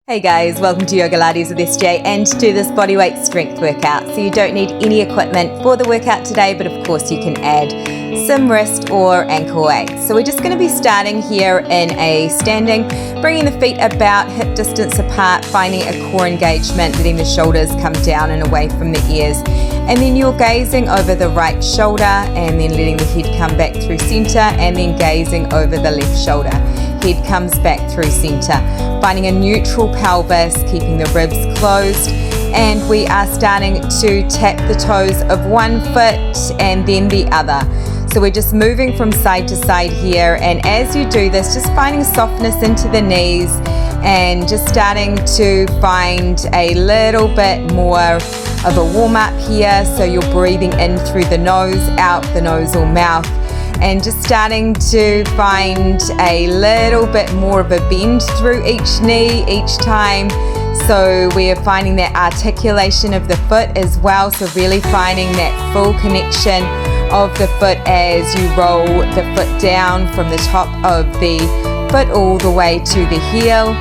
Hey guys, welcome to Yogalates with SJ and to this bodyweight strength workout. So you don't need any equipment for the workout today, but of course you can add some wrist or ankle weight. So we're just going to be starting here in a standing, bringing the feet about hip distance apart, finding a core engagement, letting the shoulders come down and away from the ears. And then you're gazing over the right shoulder and then letting the head come back through center and then gazing over the left shoulder. Head comes back through center, finding a neutral pelvis, keeping the ribs closed, and we are starting to tap the toes of one foot and then the other. So we're just moving from side to side here, and as you do this, just finding softness into the knees and just starting to find a little bit more of a warm-up here. So you're breathing in through the nose, out the nose or mouth, and just starting to find a little bit more of a bend through each knee each time. So we're finding that articulation of the foot as well, so really finding that full connection of the foot as you roll the foot down from the top of the foot all the way to the heel.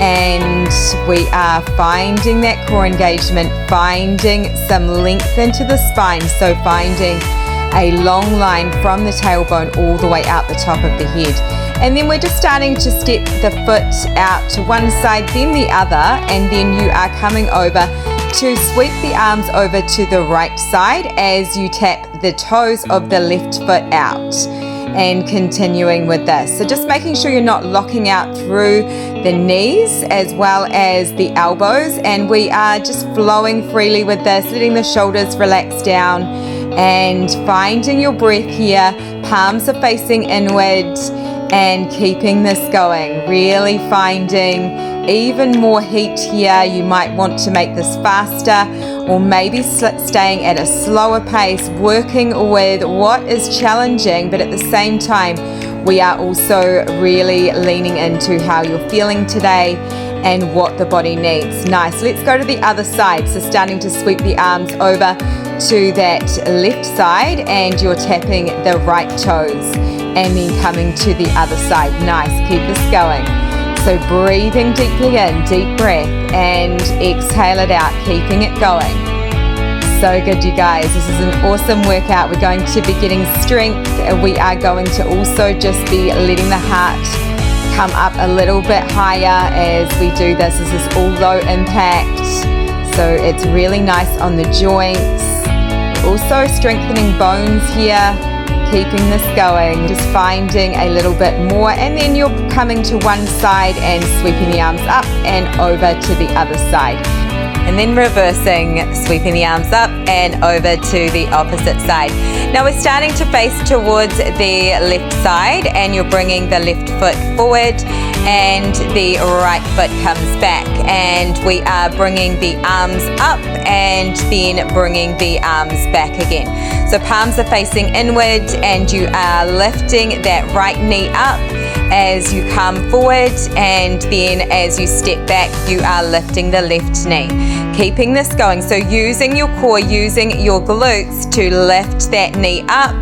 And we are finding that core engagement, finding some length into the spine, so finding a long line from the tailbone all the way out the top of the head. And then we're just starting to step the foot out to one side, then the other, and then you are coming over to sweep the arms over to the right side as you tap the toes of the left foot out. And continuing with this. So just making sure you're not locking out through the knees as well as the elbows. And we are just flowing freely with this, letting the shoulders relax down and finding your breath here. Palms are facing inward and keeping this going. Really finding even more heat here. You might want to make this faster or maybe staying at a slower pace, working with what is challenging, but at the same time, we are also really leaning into how you're feeling today and what the body needs. Nice. Let's go to the other side. So starting to sweep the arms over to that left side and you're tapping the right toes and then coming to the other side. Nice. Keep this going. So breathing deeply in, deep breath, and exhale it out, keeping it going. So good, you guys. This is an awesome workout. We're going to be getting strength. We are going to also just be letting the heart come up a little bit higher as we do this. This is all low impact. So it's really nice on the joints. Also strengthening bones here. Keeping this going, just finding a little bit more, and then you're coming to one side and sweeping the arms up and over to the other side. And then reversing, sweeping the arms up and over to the opposite side. Now we're starting to face towards the left side and you're bringing the left foot forward and the right foot comes back. And we are bringing the arms up and then bringing the arms back again. So palms are facing inward and you are lifting that right knee up as you come forward, and then as you step back, you are lifting the left knee. Keeping this going, so using your core, using your glutes to lift that knee up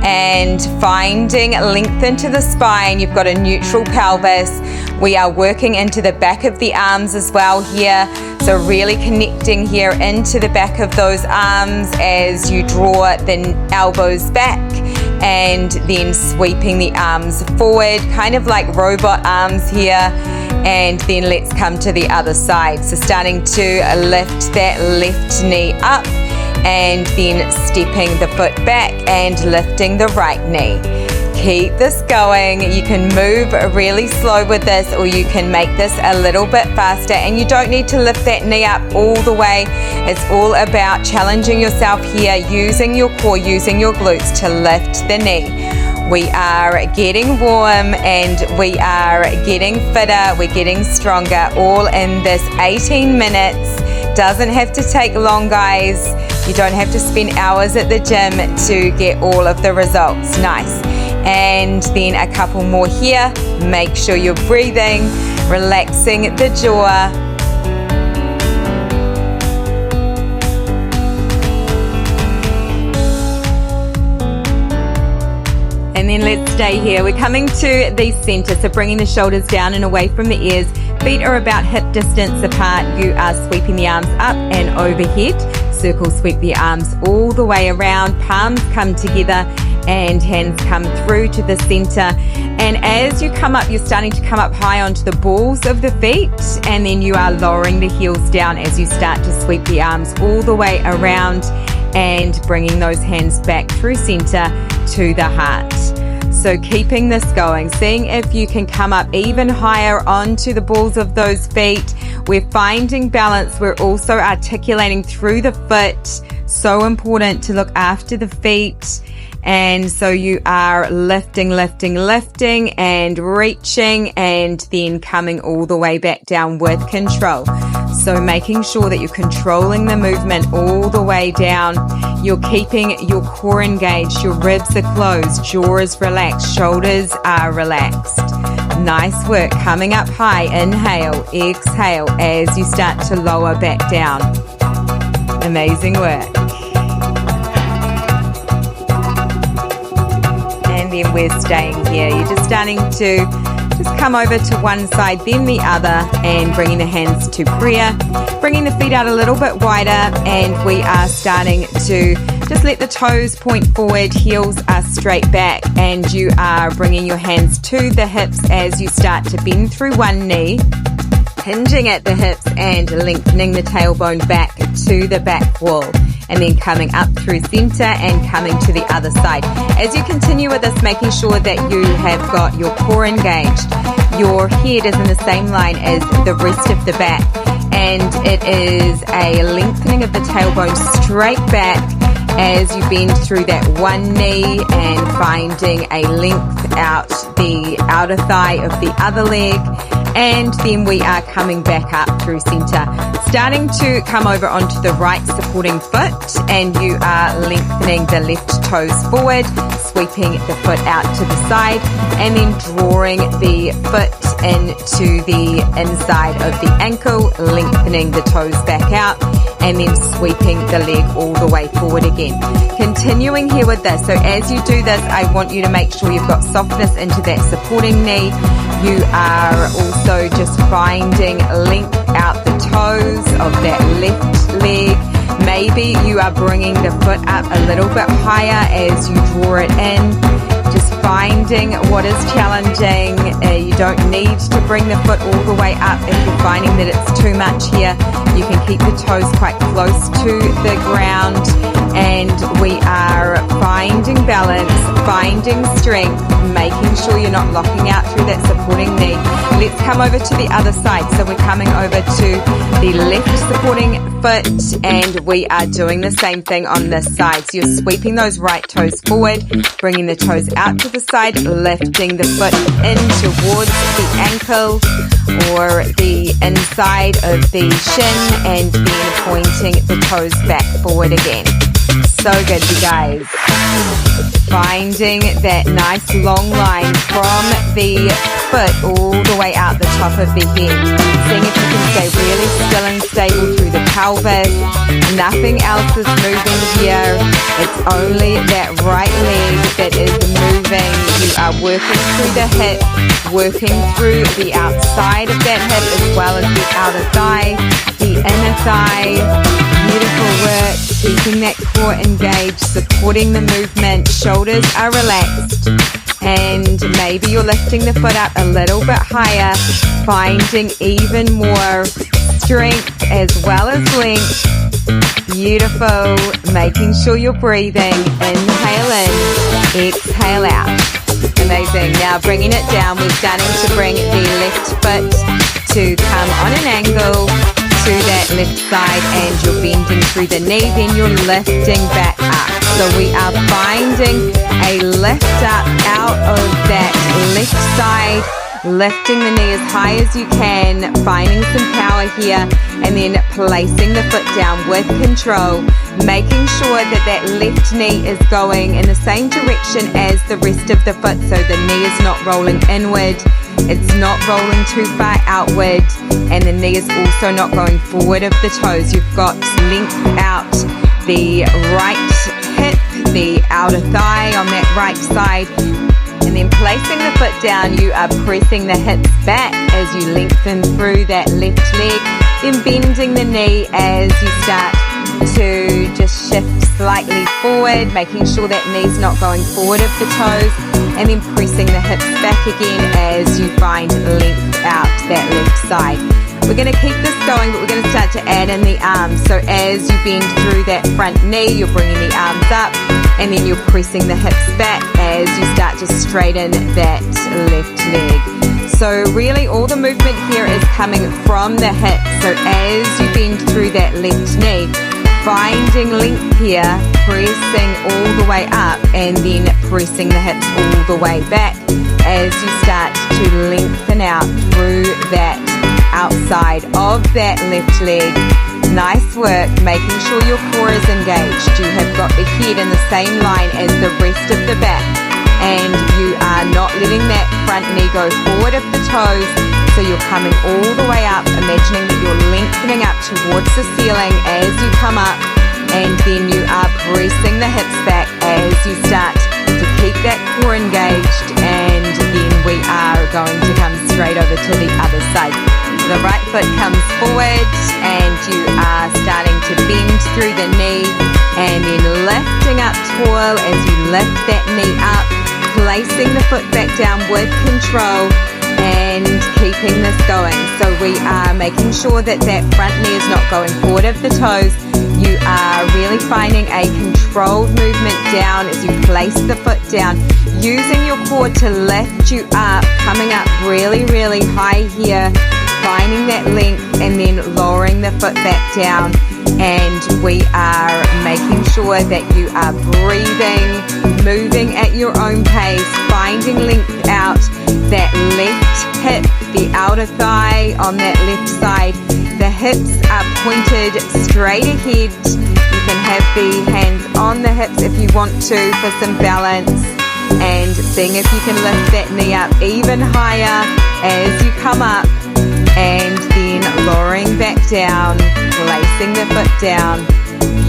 and finding length into the spine. You've got a neutral pelvis. We are working into the back of the arms as well here. So really connecting here into the back of those arms as you draw the elbows back and then sweeping the arms forward, kind of like robot arms here. And then let's come to the other side. So starting to lift that left knee up and then stepping the foot back and lifting the right knee. Keep this going. You can move really slow with this, or you can make this a little bit faster, and you don't need to lift that knee up all the way. It's all about challenging yourself here, using your core, using your glutes to lift the knee. We are getting warm and we are getting fitter, we're getting stronger, all in this 18 minutes. Doesn't have to take long, guys. You don't have to spend hours at the gym to get all of the results. Nice. And then a couple more here. Make sure you're breathing, relaxing the jaw. And then let's stay here. We're coming to the center, so bringing the shoulders down and away from the ears, feet are about hip distance apart, you are sweeping the arms up and overhead. Circle sweep the arms all the way around, palms come together and hands come through to the center. And as you come up, you're starting to come up high onto the balls of the feet, and then you are lowering the heels down as you start to sweep the arms all the way around and bringing those hands back through center to the heart. So keeping this going, seeing if you can come up even higher onto the balls of those feet. We're finding balance. We're also articulating through the foot. So important to look after the feet. And so you are lifting, lifting, lifting and reaching and then coming all the way back down with control. So making sure that you're controlling the movement all the way down. You're keeping your core engaged, your ribs are closed, jaw is relaxed, shoulders are relaxed. Nice work. Coming up high, inhale, exhale as you start to lower back down. Amazing work. And then we're staying here. You're just starting to just come over to one side, then the other, and bringing the hands to prayer. Bringing the feet out a little bit wider, and we are starting to just let the toes point forward, heels are straight back, and you are bringing your hands to the hips as you start to bend through one knee, hinging at the hips and lengthening the tailbone back to the back wall. And then coming up through center and coming to the other side. As you continue with this, making sure that you have got your core engaged. Your head is in the same line as the rest of the back. And it is a lengthening of the tailbone straight back as you bend through that one knee and finding a length out the outer thigh of the other leg. And then we are coming back up through center. Starting to come over onto the right supporting foot, and you are lengthening the left toes forward, sweeping the foot out to the side, and then drawing the foot into the inside of the ankle, lengthening the toes back out, and then sweeping the leg all the way forward again. Continuing here with this. So as you do this, I want you to make sure you've got softness into that supporting knee. You are also just finding length out the toes of that left leg. Maybe you are bringing the foot up a little bit higher as you draw it in. Just finding what is challenging. You don't need to bring the foot all the way up if you're finding that it's too much here. You can keep the toes quite close to the ground, and we are finding balance, finding strength, making sure you're not locking out through that supporting knee. Let's come over to the other side. So we're coming over to the left supporting foot, and we are doing the same thing on this side. So you're sweeping those right toes forward, bringing the toes out to the side, lifting the foot in towards the ankle or the inside of the shin, and then pointing the toes back forward again. So good, you guys. Finding that nice long line from the foot all the way out the top of the head. Seeing if you can stay really still and stable through the pelvis. Nothing else is moving here. It's only that right leg that is moving. You are working through the hip, working through the outside of that hip as well as the outer thigh, the inner thigh. Beautiful work. Keeping that core engaged, supporting the movement. Shoulders are relaxed. And maybe you're lifting the foot up a little bit higher, finding even more strength as well as length. Beautiful. Making sure you're breathing. Inhale in, exhale out. Amazing. Now bringing it down, we're starting to bring the left foot to come on an angle to that left side, and you're bending through the knee, then you're lifting back up. So we are finding a lift up out of that left side, lifting the knee as high as you can, finding some power here, and then placing the foot down with control, making sure that that left knee is going in the same direction as the rest of the foot, so the knee is not rolling inward, it's not rolling too far outward, and the knee is also not going forward of the toes. You've got length out the right hip, the outer thigh on that right side, and And then placing the foot down, you are pressing the hips back as you lengthen through that left leg, then bending the knee as you start to just shift slightly forward, making sure that knee's not going forward of the toes, and then pressing the hips back again as you find length out that left side. We're going to keep this going, but we're going to start to add in the arms. So as you bend through that front knee, you're bringing the arms up, and then you're pressing the hips back as you start to straighten that left leg. So really all the movement here is coming from the hips. So as you bend through that left knee, finding length here, pressing all the way up, and then pressing the hips all the way back as you start to lengthen out through that outside of that left leg. Nice work, making sure your core is engaged. You have got the head in the same line as the rest of the back, and you are not letting that front knee go forward of the toes. So you're coming all the way up, imagining that you're lengthening up towards the ceiling as you come up, and then you are pressing the hips back as you start to keep that core engaged, and then we are going to come straight over to the other side. The right foot comes forward and you are starting to bend through the knee, and then lifting up tall as you lift that knee up, placing the foot back down with control and keeping this going. So we are making sure that that front knee is not going forward of the toes. You are really finding a controlled movement down as you place the foot down, using your core to lift you up, coming up really, really high here, finding that length, and then lowering the foot back down. And we are making sure that you are breathing, moving at your own pace, finding length out that left hip, the outer thigh on that left side. The hips are pointed straight ahead. You can have the hands on the hips if you want to for some balance, and seeing if you can lift that knee up even higher as you come up, and then lowering back down, placing the foot down.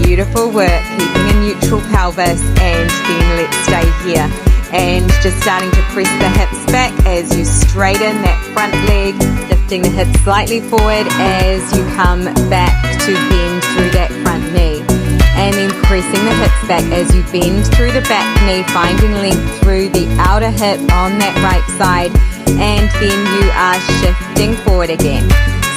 Beautiful work, keeping a neutral pelvis, and then let's stay here and just starting to press the hips back as you straighten that front leg, lifting the hips slightly forward as you come back to bend through that front knee, and then pressing the hips back as you bend through the back knee, finding length through the outer hip on that right side, and then you are shifting forward again.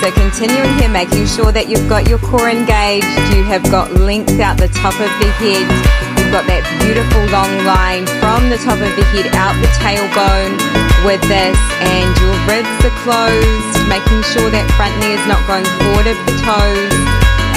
So continuing here, making sure that you've got your core engaged, you have got length out the top of the head, you've got that beautiful long line from the top of the head out the tailbone with this, and your ribs are closed, making sure that front knee is not going forward of the toes,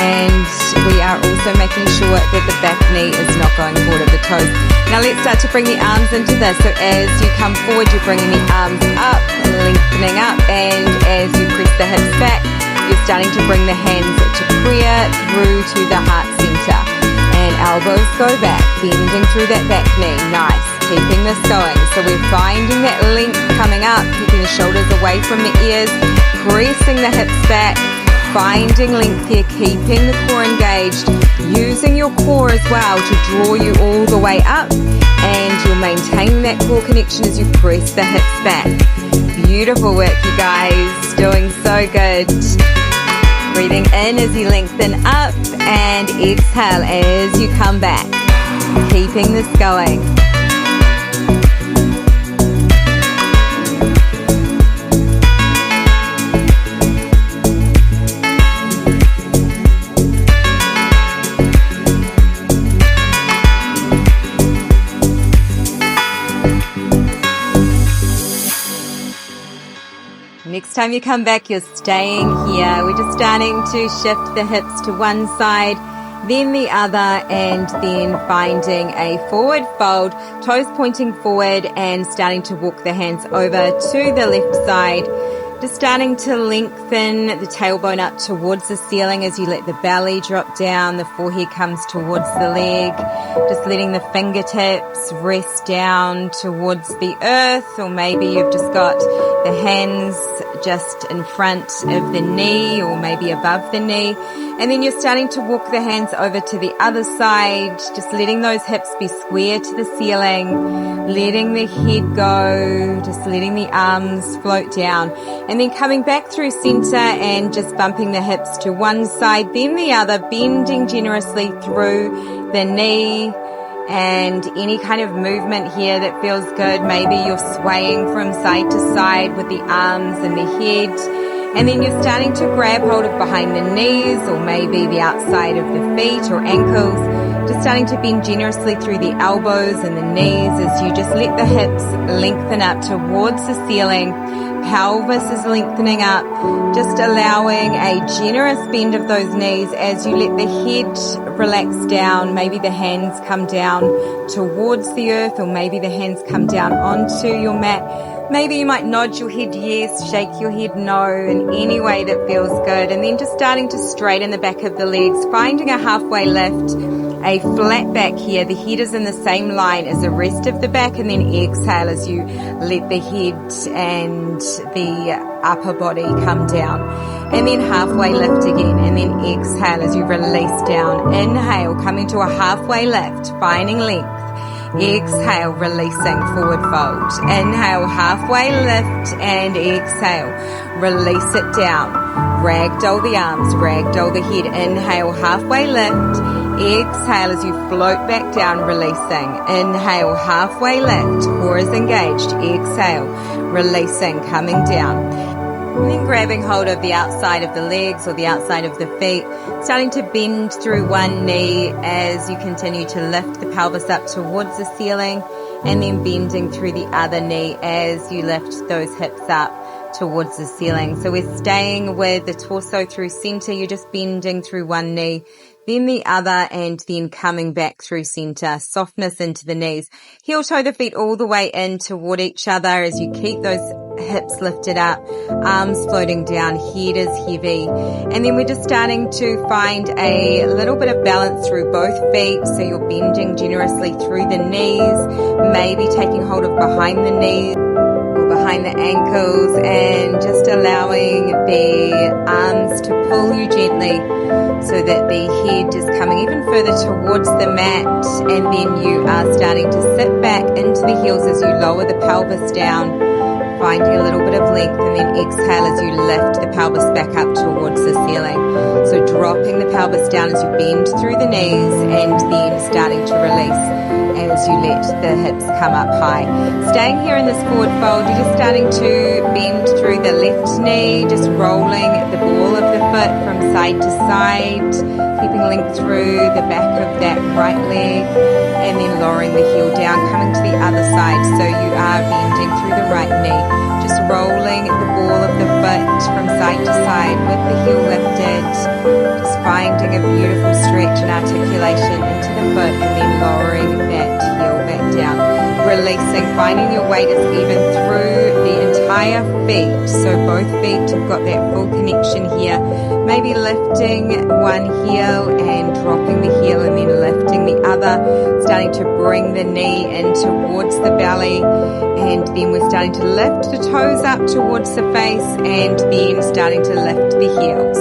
and we are also making sure that the back knee is not going forward of the toes. Now let's start to bring the arms into this. So as you come forward, you're bringing the arms up, lengthening up, and as you press the hips back, you're starting to bring the hands to prayer through to the heart center, and elbows go back, bending through that back knee. Nice, keeping this going. So we're finding that length coming up, keeping the shoulders away from the ears, pressing the hips back, finding length here, keeping the core engaged, using your core as well to draw you all the way up, and you're maintaining that core connection as you press the hips back. Beautiful work, you guys, doing so good. Breathing in as you lengthen up, and exhale as you come back, keeping this going. Next time you come back, you're staying here. We're just starting to shift the hips to one side, then the other, and then finding a forward fold, toes pointing forward, and starting to walk the hands over to the left side. Just starting to lengthen the tailbone up towards the ceiling as you let the belly drop down, the forehead comes towards the leg, just letting the fingertips rest down towards the earth, or maybe you've just got the hands just in front of the knee or maybe above the knee. And then you're starting to walk the hands over to the other side, just letting those hips be square to the ceiling, letting the head go, just letting the arms float down, and then coming back through center and just bumping the hips to one side, then the other, bending generously through the knee. And any kind of movement here that feels good. Maybe you're swaying from side to side with the arms and the head. And then you're starting to grab hold of behind the knees or maybe the outside of the feet or ankles. Just starting to bend generously through the elbows and the knees as you just let the hips lengthen up towards the ceiling. Pelvis is lengthening up, just allowing a generous bend of those knees as you let the head relax down. Maybe the hands come down towards the earth, or maybe the hands come down onto your mat. Maybe you might nod your head yes, shake your head no, in any way that feels good. And then just starting to straighten the back of the legs, finding a halfway lift, a flat back here. The head is in the same line as the rest of the back, and then exhale as you let the head and the upper body come down. And then halfway lift again, and then exhale as you release down. Inhale, coming to a halfway lift, finding length. Exhale, releasing, forward fold. Inhale, halfway lift, and exhale, release it down. Ragdoll the arms, ragdoll the head. Inhale, halfway lift. Exhale as you float back down, releasing. Inhale, halfway lift, core is engaged. Exhale, releasing, coming down. And then grabbing hold of the outside of the legs or the outside of the feet, starting to bend through one knee as you continue to lift the pelvis up towards the ceiling, and then bending through the other knee as you lift those hips up towards the ceiling. So we're staying with the torso through center. You're just bending through one knee, then the other, and then coming back through center. Softness into the knees. Heel toe the feet all the way in toward each other as you keep those hips lifted up, arms floating down, head is heavy. And then we're just starting to find a little bit of balance through both feet. So you're bending generously through the knees, maybe taking hold of behind the knees, behind the ankles, and just allowing the arms to pull you gently so that the head is coming even further towards the mat, and then you are starting to sit back into the heels as you lower the pelvis down, finding a little bit of length, and then exhale as you lift the pelvis back up towards the ceiling. So dropping the pelvis down as you bend through the knees, and then starting to release as you let the hips come up high. Staying here in this forward fold, you're just starting to bend through the left knee, just rolling the ball of the foot from side to side, keeping length through the back of that right leg, and then lowering the heel down, coming to the other side. So you are bending through the right knee, just rolling the ball of the foot from side to side with the heel lifted, just finding a beautiful stretch and articulation into the foot, and then lowering that heel back down, releasing, finding your weight is even through the entire feet. So both feet have got that full connection here. Maybe lifting one heel and dropping the heel, and then lifting the other, starting to bring the knee in towards the belly, and then we're starting to lift the toes up towards the face, and then starting to lift the heels.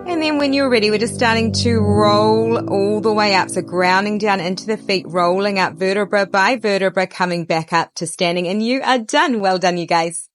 And then when you're ready, we're just starting to roll all the way up. So grounding down into the feet, rolling up vertebra by vertebra, coming back up to standing. And you are done. Well done, you guys.